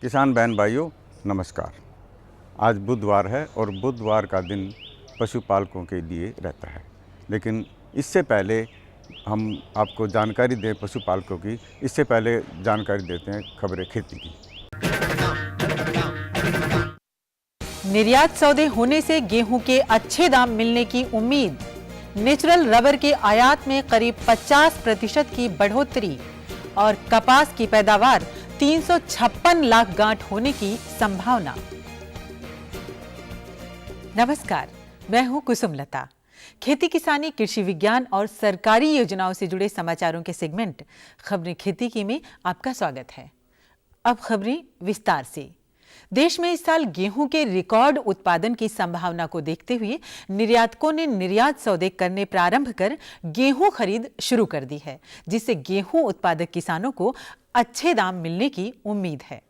किसान बहन भाइयों नमस्कार। आज बुधवार है और बुधवार का दिन पशुपालकों के लिए रहता है, लेकिन इससे पहले हम आपको जानकारी दें पशुपालकों की, इससे पहले जानकारी देते हैं खबरें खेती की। निर्यात सौदे होने से गेहूं के अच्छे दाम मिलने की उम्मीद। नेचुरल रबर के आयात में करीब 50% की बढ़ोतरी और कपास की पैदावार 356 लाख गांठ होने की संभावना। नमस्कार, मैं हूं कुसुमलता। खेती किसानी, कृषि विज्ञान और सरकारी योजनाओं से जुड़े समाचारों के सेगमेंट खबरें खेती की में आपका स्वागत है। अब खबरें विस्तार से। देश में इस साल गेहूं के रिकॉर्ड उत्पादन की संभावना को देखते हुए निर्यातकों ने निर्यात सौदे करने प्रारंभ कर गेहूं खरीद शुरू कर दी है, जिससे गेहूं उत्पादक किसानों को अच्छे दाम मिलने की उम्मीद है।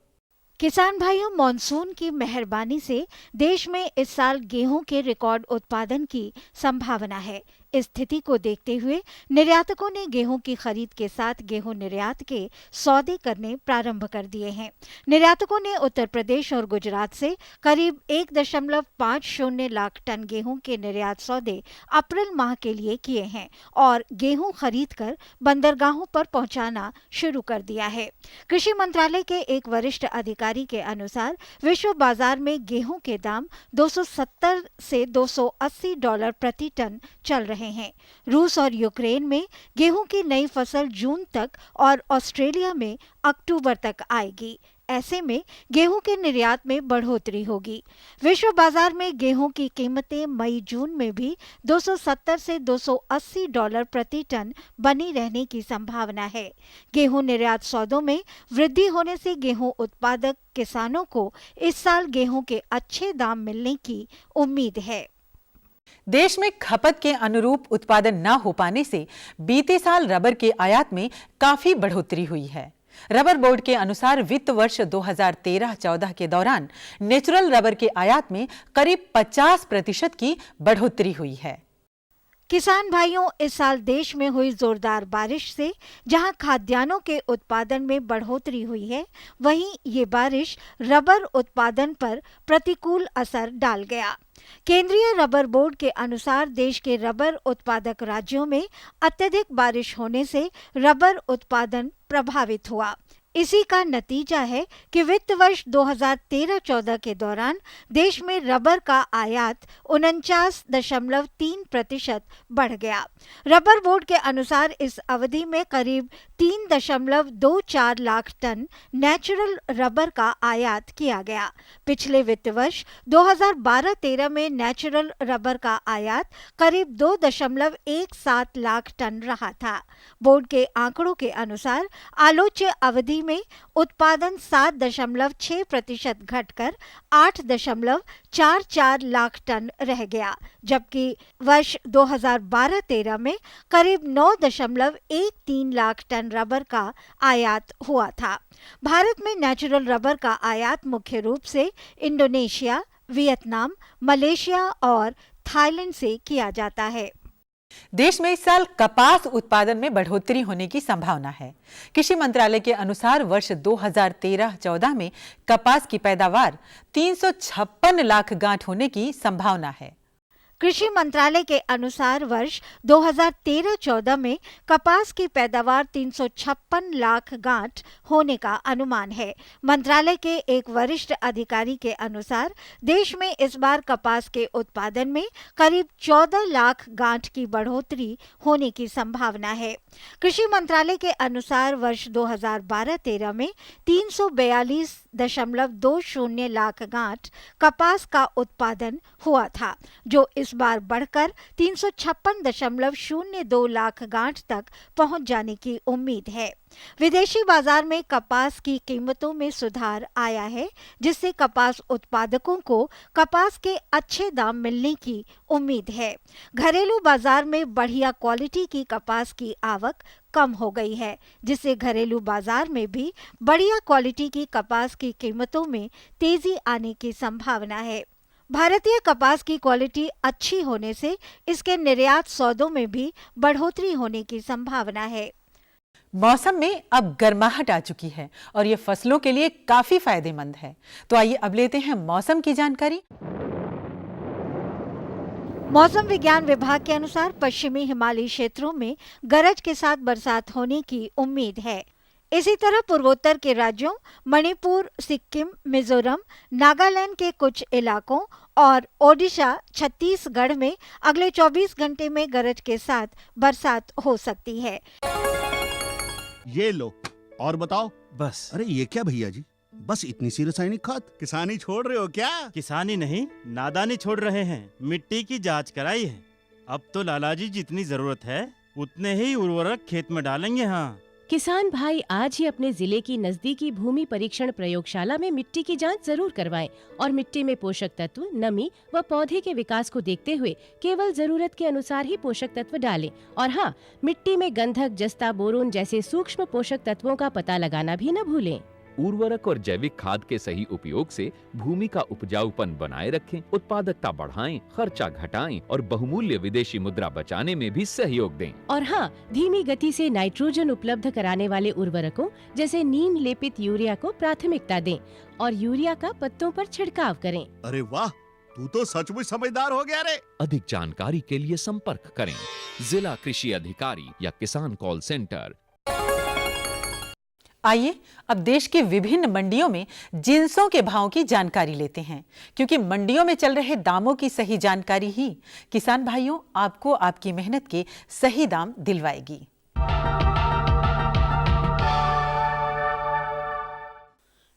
किसान भाइयों, मॉनसून की मेहरबानी से देश में इस साल गेहूं के रिकॉर्ड उत्पादन की संभावना है। इस स्थिति को देखते हुए निर्यातकों ने गेहूं की खरीद के साथ गेहूं निर्यात के सौदे करने प्रारंभ कर दिए हैं। निर्यातकों ने उत्तर प्रदेश और गुजरात से करीब 1.50 लाख टन गेहूं के निर्यात सौदे अप्रैल माह के लिए किए हैं और गेहूं खरीदकर बंदरगाहों पर पहुंचाना शुरू कर दिया है। कृषि मंत्रालय के एक वरिष्ठ अधिकारी के अनुसार विश्व बाजार में गेहूं के दाम 270 से 280 डॉलर प्रति टन चल रहे हैं। रूस और यूक्रेन में गेहूं की नई फसल जून तक और ऑस्ट्रेलिया में अक्टूबर तक आएगी। ऐसे में गेहूं के निर्यात में बढ़ोतरी होगी। विश्व बाजार में गेहूं की कीमतें मई-जून में भी 270 से 280 डॉलर प्रति टन बनी रहने की संभावना है। गेहूं निर्यात सौदों में वृद्धि होने से गेहूं उत्पादक किसानों को इस साल गेहूं के अच्छे दाम मिलने की उम्मीद है। देश में खपत के अनुरूप उत्पादन न हो पाने से बीते साल रबर के आयात में काफी बढ़ोतरी हुई है। रबर बोर्ड के अनुसार वित्त वर्ष 2013-14 के दौरान नेचुरल रबर के आयात में करीब 50% की बढ़ोतरी हुई है। किसान भाइयों, इस साल देश में हुई जोरदार बारिश से जहां खाद्यान्नों के उत्पादन में बढ़ोतरी हुई है, वहीं ये बारिश रबर उत्पादन पर प्रतिकूल असर डाल गया। केंद्रीय रबर बोर्ड के अनुसार देश के रबर उत्पादक राज्यों में अत्यधिक बारिश होने से रबर उत्पादन प्रभावित हुआ। इसी का नतीजा है कि वित्त वर्ष 2013-14 के दौरान देश में रबर का आयात 49.3% बढ़ गया। रबर बोर्ड के अनुसार इस अवधि में करीब 3.24 लाख टन नेचुरल रबर का आयात किया गया। पिछले वित्त वर्ष 2012-13 में नेचुरल रबर का आयात करीब 2.17 लाख टन रहा था। बोर्ड के आंकड़ों के अनुसार आलोच्य अवधि में उत्पादन 7.6% घटकर 8.44 लाख टन रह गया, जबकि वर्ष 2012-13 में करीब 9.13 लाख टन रबर का आयात हुआ था। भारत में नेचुरल रबर का आयात मुख्य रूप से इंडोनेशिया, वियतनाम, मलेशिया और थाईलैंड से किया जाता है। देश में इस साल कपास उत्पादन में बढ़ोतरी होने की संभावना है। कृषि मंत्रालय के अनुसार वर्ष 2013-14 में कपास की पैदावार 356 लाख गांठ होने की संभावना है। कृषि मंत्रालय के अनुसार वर्ष 2013-14 में कपास की पैदावार 356 लाख गांठ होने का अनुमान है। मंत्रालय के एक वरिष्ठ अधिकारी के अनुसार देश में इस बार कपास के उत्पादन में करीब 14 लाख गांठ की बढ़ोतरी होने की संभावना है। कृषि मंत्रालय के अनुसार वर्ष 2012-13 में 342.20 लाख गांठ कपास का उत्पादन हुआ था, जो इस बार बढ़कर 356.02 लाख गांठ तक पहुंच जाने की उम्मीद है। विदेशी बाजार में कपास की कीमतों में सुधार आया है, जिससे कपास उत्पादकों को कपास के अच्छे दाम मिलने की उम्मीद है। घरेलू बाजार में बढ़िया क्वालिटी की कपास की आवक कम हो गई है, जिससे घरेलू बाजार में भी बढ़िया क्वालिटी की कपास की कीमतों में तेजी आने की संभावना है। भारतीय कपास की क्वालिटी अच्छी होने से इसके निर्यात सौदों में भी बढ़ोतरी होने की संभावना है। मौसम में अब गर्माहट आ चुकी है और ये फसलों के लिए काफी फायदेमंद है। तो आइए अब लेते हैं मौसम की जानकारी। मौसम विज्ञान विभाग के अनुसार पश्चिमी हिमालयी क्षेत्रों में गरज के साथ बरसात होने की उम्मीद है। इसी तरह पूर्वोत्तर के राज्यों मणिपुर, सिक्किम, मिजोरम, नागालैंड के कुछ इलाकों और ओडिशा, छत्तीसगढ़ में अगले 24 घंटे में गरज के साथ बरसात हो सकती है। ये लो और बताओ। बस। अरे ये क्या भैया जी, बस इतनी सी रासायनिक खाद? किसानी छोड़ रहे हो क्या? किसानी नहीं, नादानी छोड़ रहे हैं। मिट्टी की जांच कराई है। अब तो लालाजी जितनी जरूरत है उतने ही उर्वरक खेत में डालेंगे। हाँ, किसान भाई आज ही अपने जिले की नजदीकी भूमि परीक्षण प्रयोगशाला में मिट्टी की जांच जरूर करवाएं और मिट्टी में पोषक तत्व, नमी व पौधे के विकास को देखते हुए केवल जरूरत के अनुसार ही पोषक तत्व डालें। और हाँ, मिट्टी में गंधक, जस्ता, बोरोन जैसे सूक्ष्म पोषक तत्वों का पता लगाना भी न भूलें। उर्वरक और जैविक खाद के सही उपयोग से भूमि का उपजाऊपन बनाए रखें, उत्पादकता बढ़ाएं, खर्चा घटाएं और बहुमूल्य विदेशी मुद्रा बचाने में भी सहयोग दें। और हाँ, धीमी गति से नाइट्रोजन उपलब्ध कराने वाले उर्वरकों जैसे नीम लेपित यूरिया को प्राथमिकता दें और यूरिया का पत्तों पर छिड़काव करें। अरे वाह, तू तो सचमुच समझदार हो गया रे। अधिक जानकारी के लिए संपर्क करें जिला कृषि अधिकारी या किसान कॉल सेंटर। आइए अब देश के विभिन्न मंडियों में जिंसों के भाव की जानकारी लेते हैं, क्योंकि मंडियों में चल रहे दामों की सही जानकारी ही किसान भाइयों आपको आपकी मेहनत के सही दाम दिलवाएगी।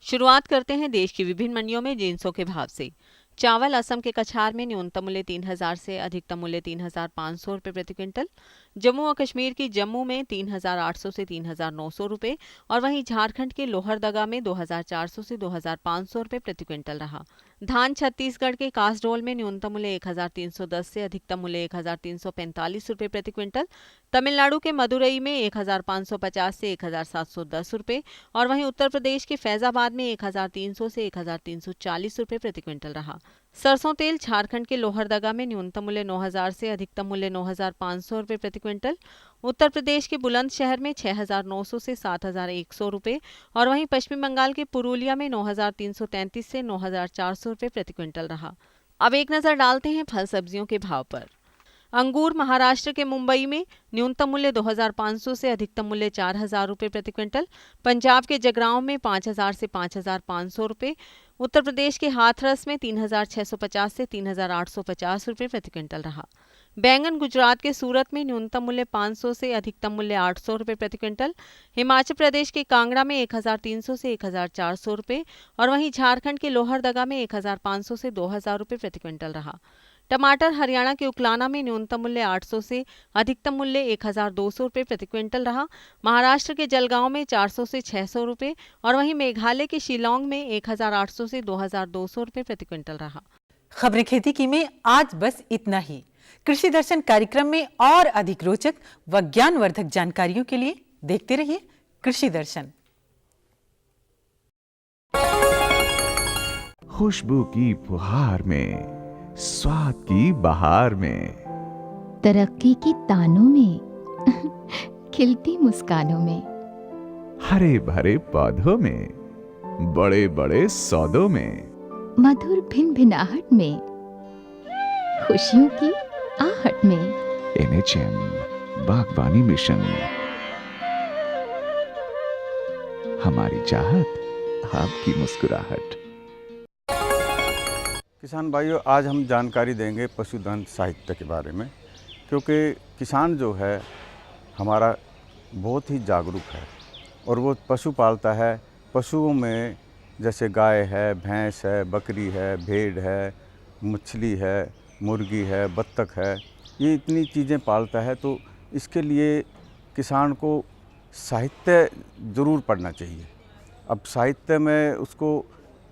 शुरुआत करते हैं देश की विभिन्न मंडियों में जिंसों के भाव से। चावल असम के कछार में न्यूनतम मूल्य 3000 से अधिकतम मूल्य 3500 रुपये प्रति क्विंटल। जम्मू और कश्मीर की जम्मू में 3800 से 3900 रुपये और वहीं झारखंड के लोहरदगा में 2400 से 2500 रुपये प्रति क्विंटल रहा। धान छत्तीसगढ़ के कासडोल में न्यूनतम मूल्य 1310 से अधिकतम मूल्य 1345 रुपये प्रति क्विंटल। तमिलनाडु के मदुरई में 1550 से 1710 रुपये और वहीं उत्तर प्रदेश के फैजाबाद में 1300 से 1340 रुपये प्रति क्विंटल रहा। सरसों तेल झारखंड के लोहरदगा में न्यूनतम मूल्य 9000 से अधिकतम मूल्य 9500 रुपये प्रति क्विंटल। उत्तर प्रदेश के बुलंदशहर में 6900 से 7100 रुपये और वहीं पश्चिम बंगाल के पुरुलिया में 9333 से 9400 रुपये प्रति क्विंटल रहा। अब एक नजर डालते हैं फल सब्जियों के भाव पर। अंगूर महाराष्ट्र के मुंबई में न्यूनतम मूल्य 2500 से अधिकतम मूल्य 4000 रुपये प्रति क्विंटल। पंजाब के जगरांव में 5000 से 5500 रुपये। उत्तर प्रदेश के हाथरस में 3650 से 3850 रुपये प्रति क्विंटल रहा। बैंगन गुजरात के सूरत में न्यूनतम मूल्य 500 से अधिकतम मूल्य 800 रुपये प्रति क्विंटल। हिमाचल प्रदेश के कांगड़ा में 1300 से 1400 रुपये और वहीं झारखंड के लोहरदगा में 1500 से 2000 रुपये प्रति क्विंटल रहा। टमाटर हरियाणा के उकलाना में न्यूनतम मूल्य 800 से अधिकतम मूल्य 1200 रुपये प्रति क्विंटल रहा। महाराष्ट्र के जलगांव में 400 से 600 रुपये और वहीं मेघालय के शिलोंग में 1800 से 2200 रुपये प्रति क्विंटल रहा। खबरें खेती की में आज बस इतना ही। कृषि दर्शन कार्यक्रम में और अधिक रोचक व ज्ञानवर्धक जानकारियों के लिए देखते रहिए कृषि दर्शन। खुशबू की फुहार में, स्वाद की बहार में, तरक्की की तानों में, खिलती मुस्कानों में, हरे भरे पौधों में, बड़े बड़े सौदों में, मधुर भिनभिनाहट में, खुशियों की आहट में। NHM बागवानी मिशन, हमारी चाहत आपकी मुस्कुराहट। किसान भाइयों, आज हम जानकारी देंगे पशुधन साहित्य के बारे में, क्योंकि किसान जो है हमारा बहुत ही जागरूक है और वो पशु पालता है। पशुओं में जैसे गाय है, भैंस है, बकरी है, भेड़ है, मछली है, मुर्गी है, बत्तख है, ये इतनी चीज़ें पालता है। तो इसके लिए किसान को साहित्य ज़रूर पढ़ना चाहिए। अब साहित्य में उसको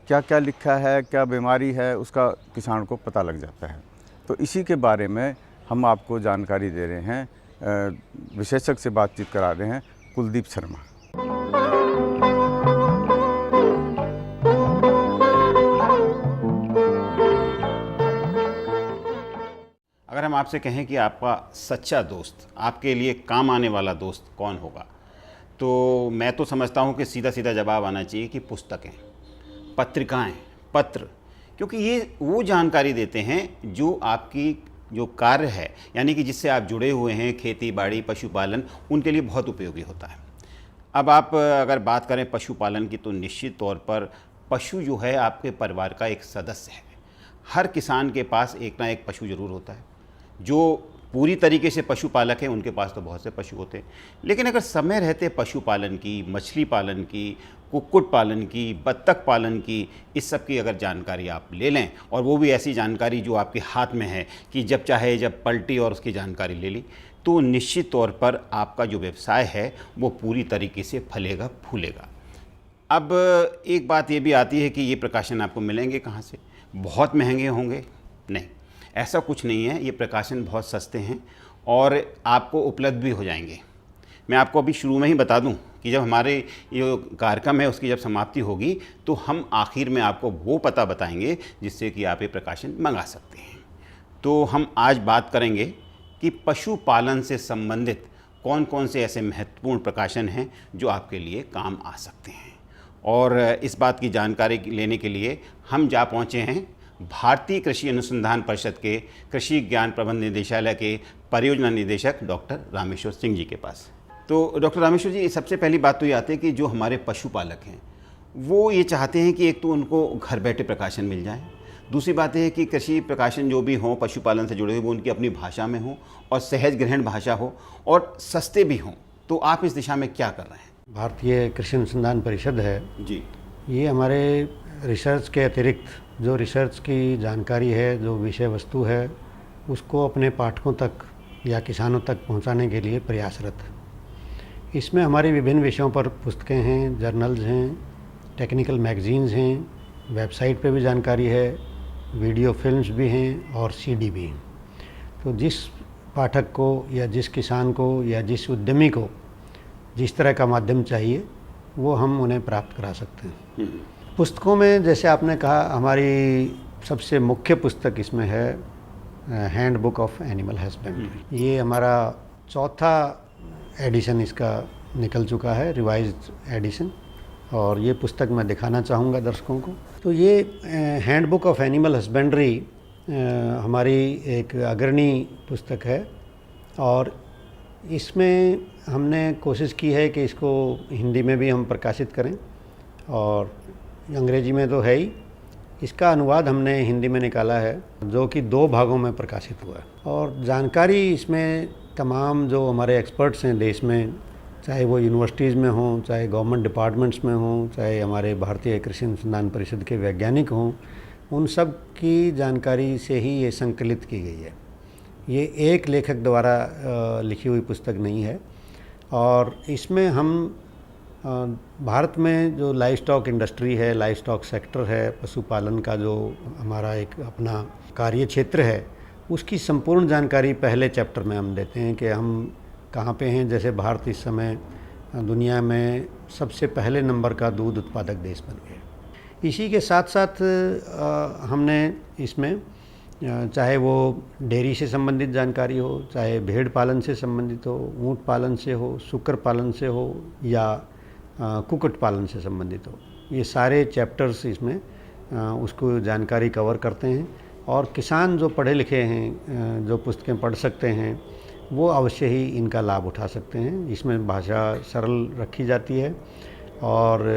क्या क्या लिखा है, क्या बीमारी है, उसका किसान को पता लग जाता है। तो इसी के बारे में हम आपको जानकारी दे रहे हैं, विशेषज्ञ से बातचीत करा रहे हैं, कुलदीप शर्मा। अगर हम आपसे कहें कि आपका सच्चा दोस्त, आपके लिए काम आने वाला दोस्त कौन होगा, तो मैं तो समझता हूँ कि सीधा सीधा जवाब आना चाहिए कि पुस्तकें, पत्रिकाएं, पत्र, क्योंकि ये वो जानकारी देते हैं जो आपकी जो कार्य है, यानी कि जिससे आप जुड़े हुए हैं, खेती बाड़ी, पशुपालन, उनके लिए बहुत उपयोगी होता है। अब आप अगर बात करें पशुपालन की, तो निश्चित तौर पर पशु जो है आपके परिवार का एक सदस्य है। हर किसान के पास एक ना एक पशु ज़रूर होता है। जो पूरी तरीके से पशुपालक हैं उनके पास तो बहुत से पशु होते हैं, लेकिन अगर समय रहते पशुपालन की, मछली पालन की, कुक्कुट पालन की, बत्तख पालन की, इस सब की अगर जानकारी आप ले लें, और वो भी ऐसी जानकारी जो आपके हाथ में है कि जब चाहे जब पलटी और उसकी जानकारी ले ली, तो निश्चित तौर पर आपका जो व्यवसाय है वो पूरी तरीके से फलेगा फूलेगा। अब एक बात ये भी आती है कि ये प्रकाशन आपको मिलेंगे कहाँ से? बहुत महंगे होंगे? नहीं, ऐसा कुछ नहीं है। ये प्रकाशन बहुत सस्ते हैं और आपको उपलब्ध भी हो जाएंगे। मैं आपको अभी शुरू में ही बता दूं कि जब हमारे ये कार्यक्रम है उसकी जब समाप्ति होगी तो हम आखिर में आपको वो पता बताएंगे जिससे कि आप ये प्रकाशन मंगा सकते हैं। तो हम आज बात करेंगे कि पशुपालन से संबंधित कौन कौन से ऐसे महत्वपूर्ण प्रकाशन हैं जो आपके लिए काम आ सकते हैं। और इस बात की जानकारी लेने के लिए हम जा पहुँचे हैं भारतीय कृषि अनुसंधान परिषद के कृषि ज्ञान प्रबंध निदेशालय के परियोजना निदेशक डॉक्टर रामेश्वर सिंह जी के पास। तो डॉक्टर रामेश्वर जी, सबसे पहली बात तो ये आती है कि जो हमारे पशुपालक हैं वो ये चाहते हैं कि एक तो उनको घर बैठे प्रकाशन मिल जाए, दूसरी बात है कि कृषि प्रकाशन जो भी हों पशुपालन से जुड़े हुए वो उनकी अपनी भाषा में हो और सहज ग्रहण भाषा हो और सस्ते भी हों। तो आप इस दिशा में क्या कर रहे हैं? भारतीय कृषि अनुसंधान परिषद है जी, ये हमारे रिसर्च के अतिरिक्त जो रिसर्च की जानकारी है, जो विषय वस्तु है, उसको अपने पाठकों तक या किसानों तक पहुंचाने के लिए प्रयासरत है। इसमें हमारी विभिन्न विषयों पर पुस्तकें हैं, जर्नल्स हैं, टेक्निकल मैगजीन्स हैं, वेबसाइट पे भी जानकारी है, वीडियो फिल्म्स भी हैं और सीडी भी हैं। तो जिस पाठक को या जिस किसान को या जिस उद्यमी को जिस तरह का माध्यम चाहिए वो हम उन्हें प्राप्त करा सकते हैं। पुस्तकों में जैसे आपने कहा, हमारी सबसे मुख्य पुस्तक इसमें है hand book of animal husbandry. ये हमारा चौथा एडिशन इसका निकल चुका है, रिवाइज्ड एडिशन, और ये पुस्तक मैं दिखाना चाहूँगा दर्शकों को। तो ये hand book of animal husbandry हमारी एक अग्रणी पुस्तक है और इसमें हमने कोशिश की है कि इसको हिंदी में भी हम प्रकाशित करें और अंग्रेजी में तो है ही। इसका अनुवाद हमने हिंदी में निकाला है जो कि 2 भागों में प्रकाशित हुआ है। और जानकारी इसमें तमाम जो हमारे एक्सपर्ट्स हैं देश में, चाहे वो यूनिवर्सिटीज़ में हों, चाहे गवर्नमेंट डिपार्टमेंट्स में हों, चाहे हमारे भारतीय कृषि अनुसंधान परिषद के वैज्ञानिक हों, उन सब की जानकारी से ही ये संकलित की गई है। ये एक लेखक द्वारा लिखी हुई पुस्तक नहीं है। और इसमें हम भारत में जो लाइव स्टॉक इंडस्ट्री है, लाइव स्टॉक सेक्टर है, पशुपालन का जो हमारा एक अपना कार्य क्षेत्र है, उसकी संपूर्ण जानकारी पहले चैप्टर में हम देते हैं कि हम कहाँ पे हैं। जैसे भारत इस समय दुनिया में सबसे पहले नंबर का दूध उत्पादक देश बन गया। इसी के साथ साथ हमने इसमें चाहे वो डेयरी से संबंधित जानकारी हो, चाहे भेड़ पालन से संबंधित हो, ऊँट पालन से हो, सूकर पालन से हो या कुक्कुट पालन से संबंधित हो, ये सारे चैप्टर्स इसमें उसको जानकारी कवर करते हैं। और किसान जो पढ़े लिखे हैं, जो पुस्तकें पढ़ सकते हैं, वो अवश्य ही इनका लाभ उठा सकते हैं। इसमें भाषा सरल रखी जाती है और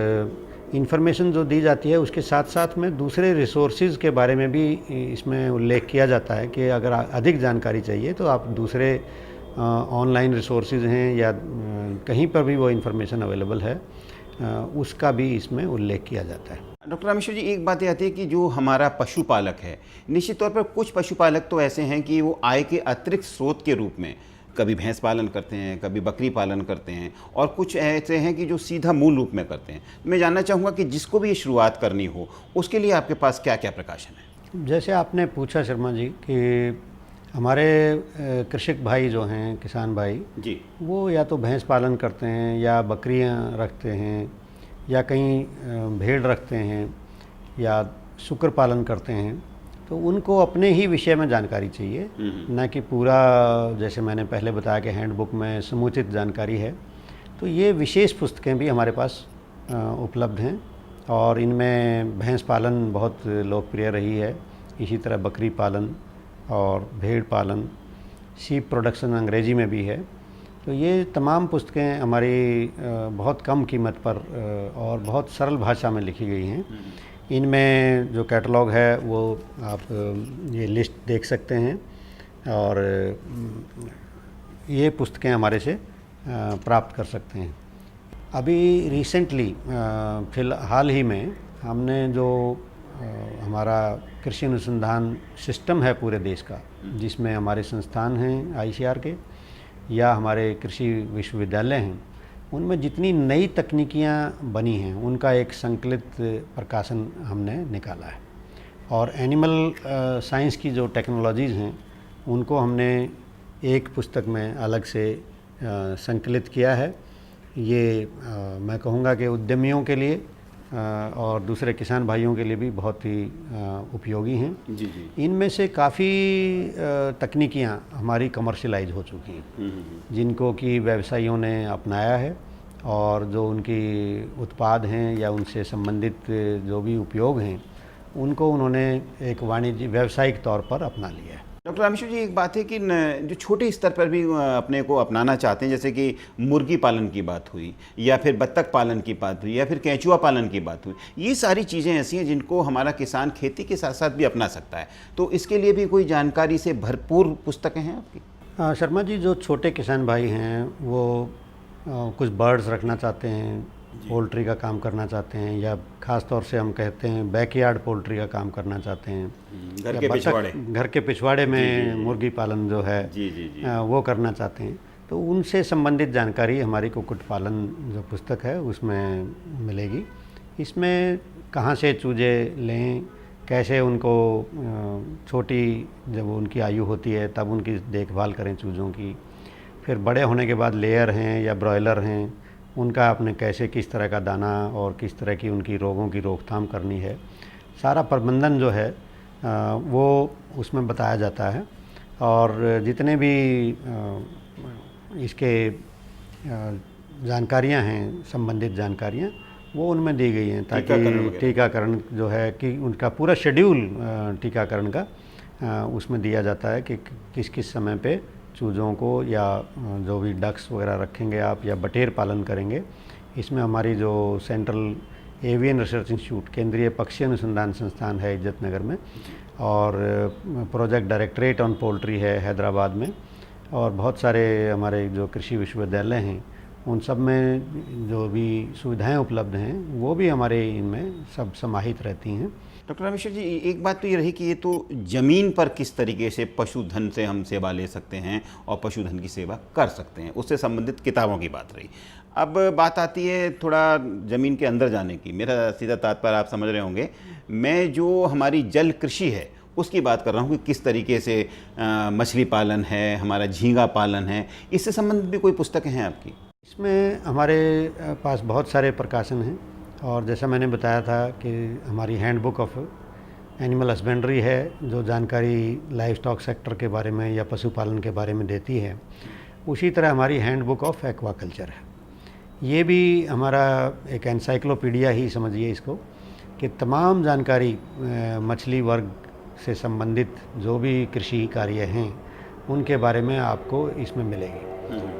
इन्फॉर्मेशन जो दी जाती है उसके साथ साथ में दूसरे रिसोर्सेज के बारे में भी इसमें उल्लेख किया जाता है कि अगर अधिक जानकारी चाहिए तो आप दूसरे ऑनलाइन रिसोर्सेज हैं या कहीं पर भी वो इन्फॉर्मेशन अवेलेबल है, उसका भी इसमें उल्लेख किया जाता है। डॉक्टर रामेश्वर जी, एक बात ये आती है कि जो हमारा पशुपालक है, निश्चित तौर पर कुछ पशुपालक तो ऐसे हैं कि वो आय के अतिरिक्त स्रोत के रूप में कभी भैंस पालन करते हैं, कभी बकरी पालन करते हैं, और कुछ ऐसे हैं कि जो सीधा मूल रूप में करते हैं। मैं जानना चाहूँगा कि जिसको भी ये शुरुआत करनी हो उसके लिए आपके पास क्या क्या प्रकाशन है? जैसे आपने पूछा शर्मा जी कि हमारे कृषक भाई जो हैं, किसान भाई जी, वो या तो भैंस पालन करते हैं या बकरियां रखते हैं या कहीं भेड़ रखते हैं या सूकर पालन करते हैं, तो उनको अपने ही विषय में जानकारी चाहिए, ना कि पूरा। जैसे मैंने पहले बताया कि हैंडबुक में समुचित जानकारी है, तो ये विशेष पुस्तकें भी हमारे पास उपलब्ध हैं और इनमें भैंस पालन बहुत लोकप्रिय रही है, इसी तरह बकरी पालन और भेड़ पालन, शीप प्रोडक्शन अंग्रेजी में भी है। तो ये तमाम पुस्तकें हमारी बहुत कम कीमत पर और बहुत सरल भाषा में लिखी गई हैं। इनमें जो कैटलॉग है वो आप ये लिस्ट देख सकते हैं और ये पुस्तकें हमारे से प्राप्त कर सकते हैं। अभी रिसेंटली हाल ही में हमने जो हमारा कृषि अनुसंधान सिस्टम है पूरे देश का, जिसमें हमारे संस्थान हैं आईसीआर के या हमारे कृषि विश्वविद्यालय हैं, उनमें जितनी नई तकनीकियाँ बनी हैं उनका एक संकलित प्रकाशन हमने निकाला है। और एनिमल साइंस की जो टेक्नोलॉजीज़ हैं उनको हमने एक पुस्तक में अलग से संकलित किया है। ये मैं कहूँगा कि उद्यमियों के लिए और दूसरे किसान भाइयों के लिए भी बहुत ही उपयोगी हैं। जी जी। इनमें से काफ़ी तकनीकियाँ हमारी कमर्शियलाइज हो चुकी हैं, जिनको कि व्यवसायियों ने अपनाया है और जो उनकी उत्पाद हैं या उनसे संबंधित जो भी उपयोग हैं उनको उन्होंने एक वाणिज्य व्यावसायिक तौर पर अपना लिया है। डॉक्टर रामेश्वर जी, एक बात है कि जो छोटे स्तर पर भी अपने को अपनाना चाहते हैं, जैसे कि मुर्गी पालन की बात हुई या फिर बत्तख पालन की बात हुई या फिर केंचुआ पालन की बात हुई, ये सारी चीज़ें ऐसी हैं जिनको हमारा किसान खेती के साथ साथ भी अपना सकता है। तो इसके लिए भी कोई जानकारी से भरपूर पुस्तकें हैं आपकी? शर्मा जी, जो छोटे किसान भाई हैं वो कुछ बर्ड्स रखना चाहते हैं, पोल्ट्री का काम करना चाहते हैं, या ख़ास तौर से हम कहते हैं बैकयार्ड पोल्ट्री का काम करना चाहते हैं, घर के पिछवाड़े में मुर्गी पालन जो है वो करना चाहते हैं, तो उनसे संबंधित जानकारी हमारी कुक्कुट पालन जो पुस्तक है उसमें मिलेगी। इसमें कहाँ से चूजे लें, कैसे उनको छोटी जब उनकी आयु होती है तब उनकी देखभाल करें चूज़ों की, फिर बड़े होने के बाद लेयर हैं या ब्रॉयलर हैं उनका आपने कैसे किस तरह का दाना और किस तरह की उनकी रोगों की रोकथाम करनी है, सारा प्रबंधन जो है वो उसमें बताया जाता है। और जितने भी इसके जानकारियां हैं, संबंधित जानकारियां, वो उनमें दी गई हैं ताकि टीकाकरण जो है कि उनका पूरा शेड्यूल टीकाकरण का उसमें दिया जाता है कि किस किस समय पे चूज़ों को या जो भी डक्स वगैरह रखेंगे आप या बटेर पालन करेंगे। इसमें हमारी जो सेंट्रल एवियन रिसर्च इंस्टीट्यूट, केंद्रीय पक्षी अनुसंधान संस्थान है इज्जत नगर में, और प्रोजेक्ट डायरेक्टरेट ऑन पोल्ट्री है हैदराबाद में, और बहुत सारे हमारे जो कृषि विश्वविद्यालय हैं उन सब में जो भी सुविधाएं उपलब्ध हैं वो भी हमारे इनमें सब समाहित रहती हैं। डॉक्टर रामेश्वर जी, एक बात तो ये रही कि ये तो ज़मीन पर किस तरीके से पशुधन से हम सेवा ले सकते हैं और पशुधन की सेवा कर सकते हैं, उससे संबंधित किताबों की बात रही। अब बात आती है थोड़ा ज़मीन के अंदर जाने की। मेरा सीधा तात्पर्य आप समझ रहे होंगे, मैं जो हमारी जल कृषि है उसकी बात कर रहा हूँ कि किस तरीके से मछली पालन है, हमारा झींगा पालन है, इससे संबंधित भी कोई पुस्तकें हैं आपकी? इसमें हमारे पास बहुत सारे प्रकाशन हैं और जैसा मैंने बताया था कि हमारी हैंडबुक ऑफ एनिमल हस्बेंड्री है जो जानकारी लाइव स्टॉक सेक्टर के बारे में या पशुपालन के बारे में देती है। उसी तरह हमारी हैंडबुक ऑफ एक्वाकल्चर है। ये भी हमारा एक एनसाइक्लोपीडिया ही समझिए इसको, कि तमाम जानकारी मछली वर्ग से संबंधित जो भी कृषि कार्य हैं उनके बारे में आपको इसमें मिलेगी।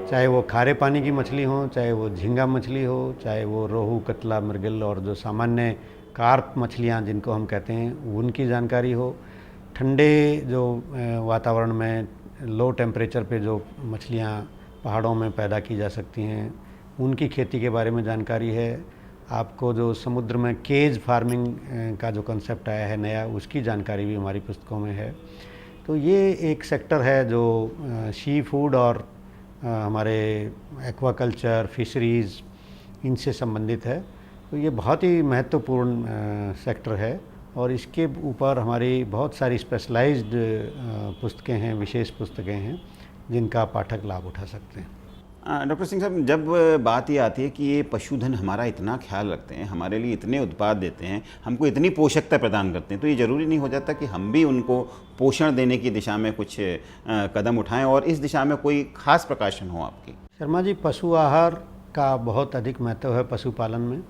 चाहे वो खारे पानी की मछली हो, चाहे वो झींगा मछली हो, चाहे वो रोहू, कतला, मृगल और जो सामान्य कार्प मछलियाँ जिनको हम कहते हैं उनकी जानकारी हो, ठंडे जो वातावरण में लो टेम्परेचर पे जो मछलियाँ पहाड़ों में पैदा की जा सकती हैं उनकी खेती के बारे में जानकारी है। आपको जो समुद्र में केज फार्मिंग का जो कंसेप्ट आया है नया, उसकी जानकारी भी हमारी पुस्तकों में है। तो ये एक सेक्टर है जो सी फूड और हमारे एक्वाकल्चर, फिशरीज़, इनसे संबंधित है। तो ये बहुत ही महत्वपूर्ण सेक्टर है और इसके ऊपर हमारी बहुत सारी स्पेशलाइज्ड पुस्तकें हैं, विशेष पुस्तकें हैं जिनका पाठक लाभ उठा सकते हैं। डॉक्टर सिंह साहब, जब बात ये आती है कि ये पशुधन हमारा इतना ख्याल रखते हैं, हमारे लिए इतने उत्पाद देते हैं, हमको इतनी पोषकता प्रदान करते हैं, तो ये ज़रूरी नहीं हो जाता कि हम भी उनको पोषण देने की दिशा में कुछ कदम उठाएं और इस दिशा में कोई खास प्रकाशन हो आपकी? शर्मा जी, पशु आहार का बहुत अधिक महत्व है पशुपालन में,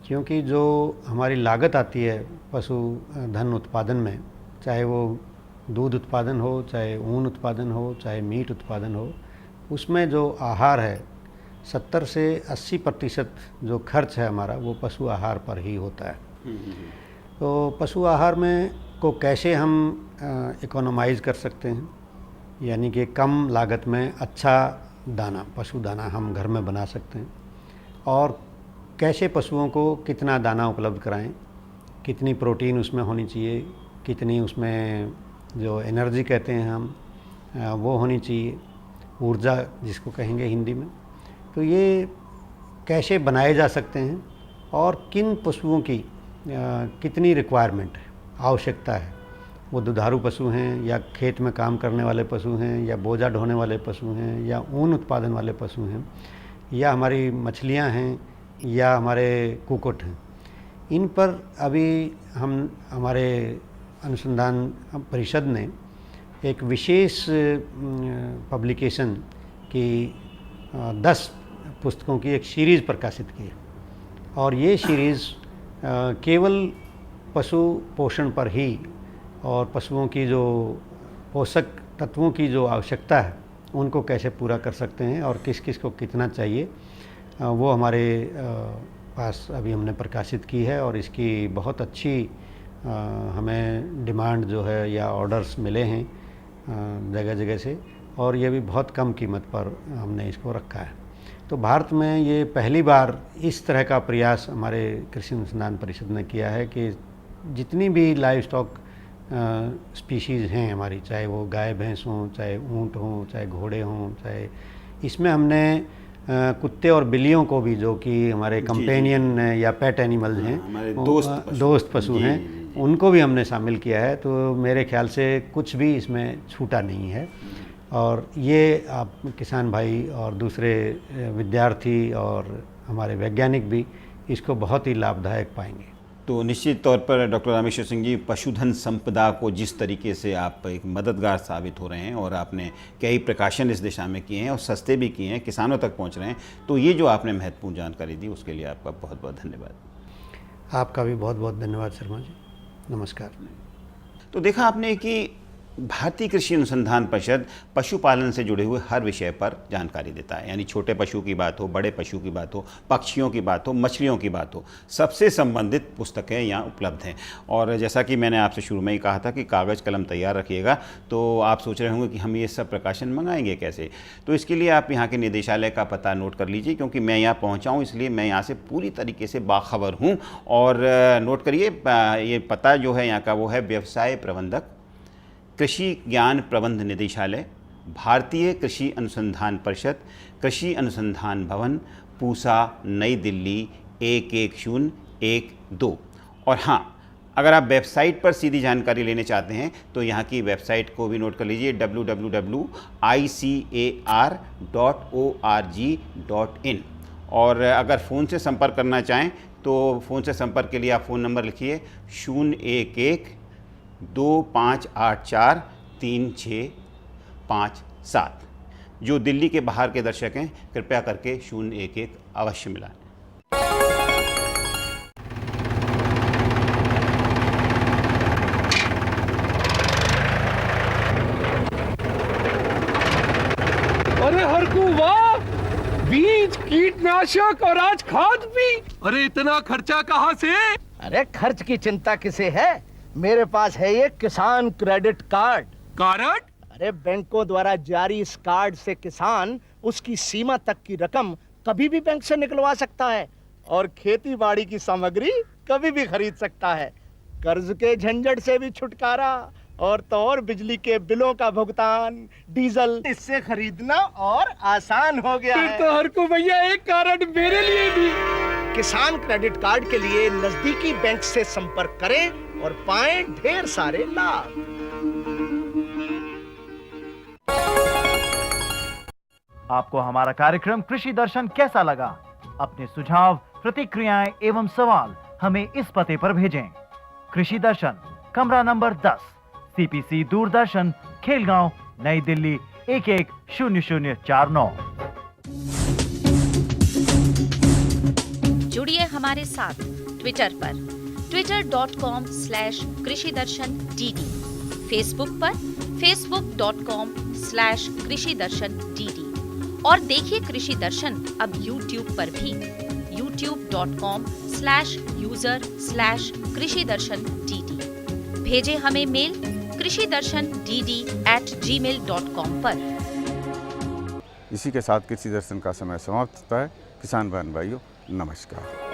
क्योंकि जो हमारी लागत आती है पशुधन उत्पादन में, चाहे वो दूध उत्पादन हो, चाहे ऊन उत्पादन हो, चाहे मीट उत्पादन हो, उसमें जो आहार है 70 से 80% जो खर्च है हमारा वो पशु आहार पर ही होता है। तो पशु आहार में को कैसे हम इकोनोमाइज़ कर सकते हैं, यानी कि कम लागत में अच्छा दाना, पशु दाना हम घर में बना सकते हैं, और कैसे पशुओं को कितना दाना उपलब्ध कराएं, कितनी प्रोटीन उसमें होनी चाहिए, कितनी उसमें जो एनर्जी कहते हैं हम वो होनी चाहिए, ऊर्जा जिसको कहेंगे हिंदी में। तो ये कैसे बनाए जा सकते हैं और किन पशुओं की कितनी रिक्वायरमेंट है, आवश्यकता है, वो दुधारू पशु हैं या खेत में काम करने वाले पशु हैं या बोझा ढोने वाले पशु हैं या ऊन उत्पादन वाले पशु हैं या हमारी मछलियां हैं या हमारे कुक्कुट हैं। इन पर अभी हमारे अनुसंधान परिषद ने एक विशेष पब्लिकेशन की 10 पुस्तकों की एक सीरीज़ प्रकाशित की है, और ये सीरीज़ केवल पशु पोषण पर ही और पशुओं की जो पोषक तत्वों की जो आवश्यकता है उनको कैसे पूरा कर सकते हैं और किस किस को कितना चाहिए, वो हमारे पास अभी हमने प्रकाशित की है। और इसकी बहुत अच्छी हमें डिमांड जो है या ऑर्डर्स मिले हैं जगह जगह से, और ये भी बहुत कम कीमत पर हमने इसको रखा है। तो भारत में ये पहली बार इस तरह का प्रयास हमारे कृषि अनुसंधान परिषद ने किया है कि जितनी भी लाइव स्टॉक स्पीशीज़ हैं हमारी, चाहे वो गाय भैंस हों, चाहे ऊँट हों, चाहे घोड़े हों, चाहे इसमें हमने कुत्ते और बिल्लियों को भी, जो कि हमारे कंपेनियन या पेट एनिमल्स हैं, हमारे दोस्त पशु हैं, उनको भी हमने शामिल किया है। तो मेरे ख्याल से कुछ भी इसमें छूटा नहीं है, और ये आप किसान भाई और दूसरे विद्यार्थी और हमारे वैज्ञानिक भी इसको बहुत ही लाभदायक पाएंगे। तो निश्चित तौर पर डॉक्टर रामेश्वर सिंह जी, पशुधन संपदा को जिस तरीके से आप एक मददगार साबित हो रहे हैं और आपने कई प्रकाशन इस दिशा में किए हैं और सस्ते भी किए हैं, किसानों तक पहुंच रहे हैं, तो ये जो आपने महत्वपूर्ण जानकारी दी उसके लिए आपका बहुत बहुत धन्यवाद। आपका भी बहुत बहुत धन्यवाद शर्मा जी, नमस्कार। तो देखा आपने कि भारतीय कृषि अनुसंधान परिषद पशुपालन से जुड़े हुए हर विषय पर जानकारी देता है, यानी छोटे पशु की बात हो, बड़े पशु की बात हो, पक्षियों की बात हो, मछलियों की बात हो, सबसे संबंधित पुस्तकें यहाँ उपलब्ध हैं। और जैसा कि मैंने आपसे शुरू में ही कहा था कि कागज़ कलम तैयार रखिएगा, तो आप सोच रहे होंगे कि हम ये सब प्रकाशन मंगाएंगे कैसे। तो इसके लिए आप यहाँ के निदेशालय का पता नोट कर लीजिए, क्योंकि मैं यहाँ पहुँचा हूँ, इसलिए मैं यहाँ से पूरी तरीके से बाखबर हूँ। और नोट करिए, ये पता जो है यहाँ का वो है व्यवसाय प्रबंधक, कृषि ज्ञान प्रबंध निदेशालय, भारतीय कृषि अनुसंधान परिषद, कृषि अनुसंधान भवन, पूसा, नई दिल्ली 11012। और हाँ, अगर आप वेबसाइट पर सीधी जानकारी लेने चाहते हैं तो यहाँ की वेबसाइट को भी नोट कर लीजिए, www.icar.org.in। और अगर फ़ोन से संपर्क करना चाहें तो फ़ोन से संपर्क के लिए आप फ़ोन नंबर लिखिए 011-2584-3657। जो दिल्ली के बाहर के दर्शक हैं, कृपया करके 011 अवश्य मिलाएं। अरे हरकू वाह, बीज, कीटनाशक और आज खाद भी। अरे इतना खर्चा कहाँ से? अरे खर्च की चिंता किसे है, मेरे पास है ये किसान क्रेडिट कार्ड। कार्ड? अरे बैंकों द्वारा जारी इस कार्ड से किसान उसकी सीमा तक की रकम कभी भी बैंक से निकलवा सकता है और खेती बाड़ी की सामग्री कभी भी खरीद सकता है। कर्ज के झंझट से भी छुटकारा, और तो और बिजली के बिलों का भुगतान, डीजल इससे खरीदना और आसान हो गया है। तो हरकू भैया एक कार्ड मेरे लिए भी। किसान क्रेडिट कार्ड के लिए नजदीकी बैंक से संपर्क करें और पाएं ढेर सारे लाभ। आपको हमारा कार्यक्रम कृषि दर्शन कैसा लगा? अपने सुझाव, प्रतिक्रियाएं एवं सवाल हमें इस पते पर भेजें। कृषि दर्शन, कमरा नंबर 10, CPC दूरदर्शन, खेलगांव, नई दिल्ली 1100049। हमारे साथ ट्विटर पर twitter.com/कृषिदर्शन-dd, फेसबुक पर facebook.com/कृषिदर्शन-dd और देखिए कृषि दर्शन अब यूट्यूब पर भी youtube.com/user/कृषिदर्शन-dd। भेजे हमें मेल कृषिदर्शन-dd@gmail.com पर। इसी के साथ कृषि दर्शन का समय समाप्त होता है। किसान भाइयों, नमस्कार।